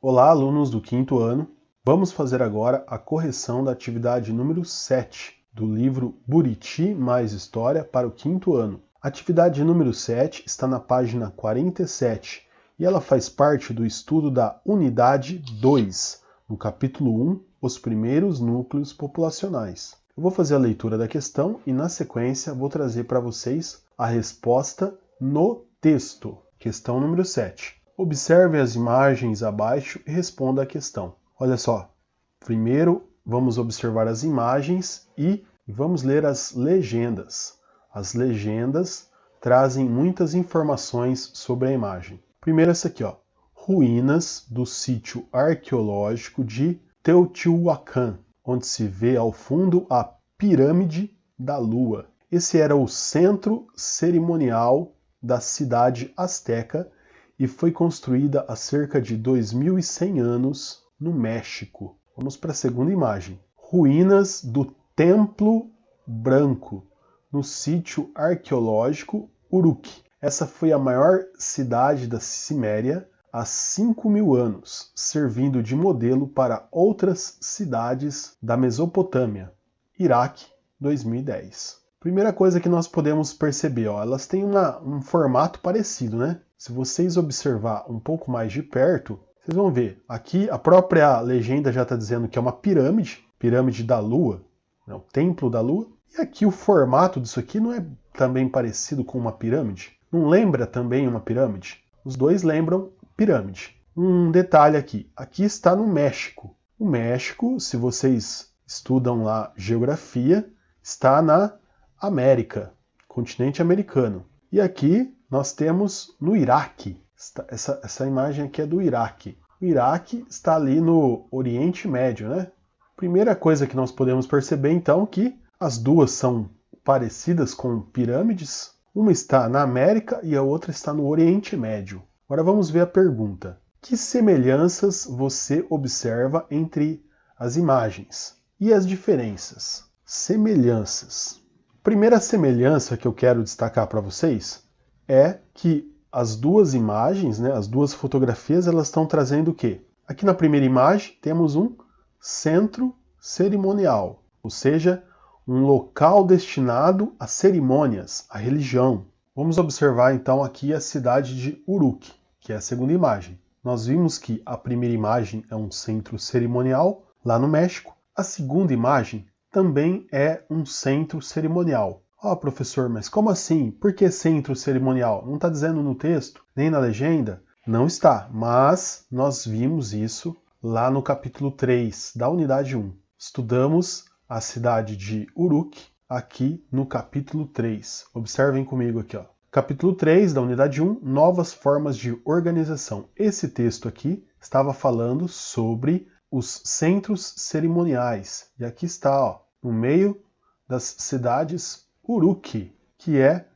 Olá, alunos do quinto ano. Vamos fazer agora a correção da atividade número 7 do livro Buriti mais História para o quinto ano. A atividade número 7 está na página 47 e ela faz parte do estudo da unidade 2, no capítulo 1, os primeiros núcleos populacionais. Eu vou fazer a leitura da questão e, na sequência, vou trazer para vocês a resposta no texto. Questão número 7. Observe as imagens abaixo e responda a questão. Olha só, primeiro vamos observar as imagens e vamos ler as legendas. As legendas trazem muitas informações sobre a imagem. Primeiro essa aqui, ó. Ruínas do sítio arqueológico de Teotihuacan, onde se vê ao fundo a Pirâmide da Lua. Esse era o centro cerimonial da cidade asteca e foi construída há cerca de 2.100 anos no México. Vamos para a segunda imagem. Ruínas do Templo Branco, no sítio arqueológico Uruk. Essa foi a maior cidade da Ciméria há 5.000 anos, servindo de modelo para outras cidades da Mesopotâmia. Iraque, 2010. Primeira coisa que nós podemos perceber, ó, elas têm um formato parecido, né? Se vocês observar um pouco mais de perto, vocês vão ver. Aqui a própria legenda já está dizendo que é uma pirâmide, pirâmide da Lua, né? O templo da Lua. E aqui o formato disso aqui não é também parecido com uma pirâmide? Não lembra também uma pirâmide? Os dois lembram pirâmide. Um detalhe aqui. Aqui está no México. O México, se vocês estudam lá geografia, está na América, continente americano. E aqui nós temos no Iraque. Essa imagem aqui é do Iraque. O Iraque está ali no Oriente Médio, né? Primeira coisa que nós podemos perceber, então, que as duas são parecidas com pirâmides. Uma está na América e a outra está no Oriente Médio. Agora vamos ver a pergunta. Que semelhanças você observa entre as imagens? E as diferenças? Semelhanças. Primeira semelhança que eu quero destacar para vocês é que as duas imagens, né, as duas fotografias, elas estão trazendo o quê? Aqui na primeira imagem temos um centro cerimonial, ou seja, um local destinado a cerimônias, a religião. Vamos observar então aqui a cidade de Uruk, que é a segunda imagem. Nós vimos que a primeira imagem é um centro cerimonial lá no México. A segunda imagem também é um centro cerimonial. Professor, mas como assim? Por que centro cerimonial? Não está dizendo no texto, nem na legenda? Não está, mas nós vimos isso lá no capítulo 3 da unidade 1. Estudamos a cidade de Uruk aqui no capítulo 3. Observem comigo aqui, ó. Capítulo 3 da unidade 1, novas formas de organização. Esse texto aqui estava falando sobre os centros cerimoniais. E aqui está, ó, no meio das cidades, Uruk, que é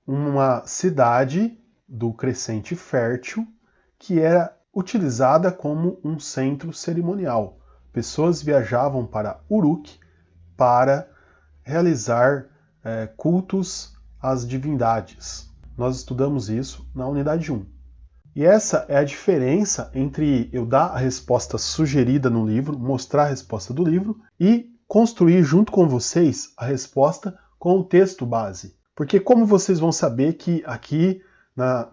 uma cidade do Crescente Fértil que era utilizada como um centro cerimonial. Pessoas viajavam para Uruk para realizar cultos às divindades. Nós estudamos isso na unidade 1. E essa é a diferença entre eu dar a resposta sugerida no livro, mostrar a resposta do livro e construir junto com vocês a resposta com o texto base. Porque como vocês vão saber que aqui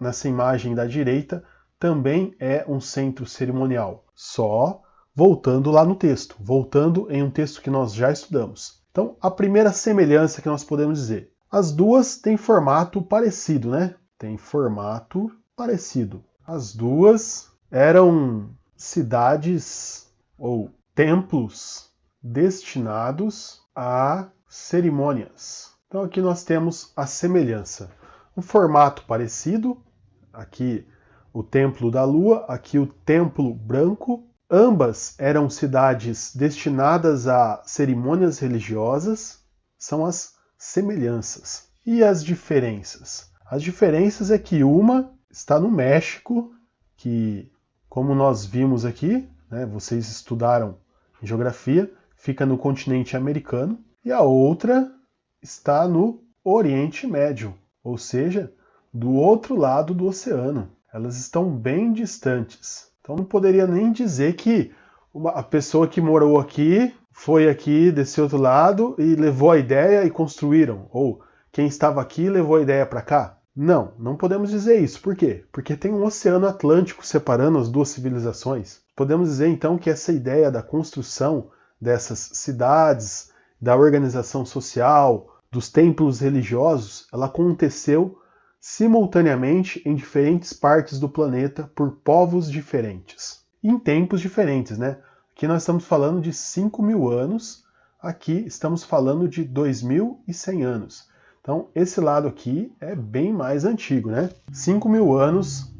nessa imagem da direita também é um centro cerimonial? Só voltando lá no texto, voltando em um texto que nós já estudamos. Então, a primeira semelhança que nós podemos dizer. As duas têm formato parecido, né? Tem formato parecido. As duas eram cidades ou templos destinados a cerimônias. Então aqui nós temos a semelhança. Um formato parecido, aqui o Templo da Lua, aqui o Templo Branco. Ambas eram cidades destinadas a cerimônias religiosas, são as semelhanças. E as diferenças? As diferenças é que uma está no México, que, como nós vimos aqui, né, vocês estudaram em geografia, fica no continente americano, e a outra está no Oriente Médio, ou seja, do outro lado do oceano. Elas estão bem distantes. Então não poderia nem dizer que a pessoa que morou aqui foi aqui desse outro lado e levou a ideia e construíram. Ou quem estava aqui levou a ideia para cá. Não, não podemos dizer isso. Por quê? Porque tem um oceano Atlântico separando as duas civilizações. Podemos dizer então que essa ideia da construção dessas cidades, da organização social, dos templos religiosos, ela aconteceu simultaneamente em diferentes partes do planeta por povos diferentes. Em tempos diferentes, né? Aqui nós estamos falando de 5.000 anos, aqui estamos falando de 2.100 anos. Então, esse lado aqui é bem mais antigo, né? 5.000 anos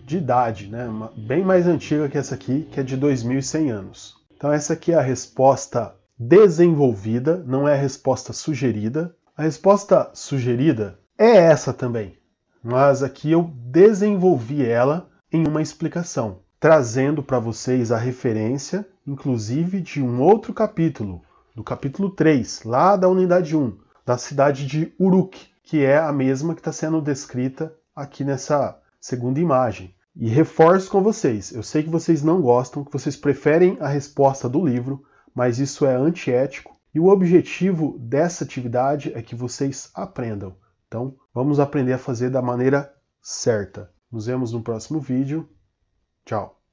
de idade, né? Bem mais antiga que essa aqui, que é de 2.100 anos. Então, essa aqui é a resposta desenvolvida, não é a resposta sugerida. A resposta sugerida é essa também, mas aqui eu desenvolvi ela em uma explicação, trazendo para vocês a referência, inclusive, de um outro capítulo, do capítulo 3, lá da unidade 1, da cidade de Uruk, que é a mesma que está sendo descrita aqui nessa segunda imagem. E reforço com vocês, eu sei que vocês não gostam, que vocês preferem a resposta do livro, mas isso é antiético, e o objetivo dessa atividade é que vocês aprendam. Então, vamos aprender a fazer da maneira certa. Nos vemos no próximo vídeo. Tchau!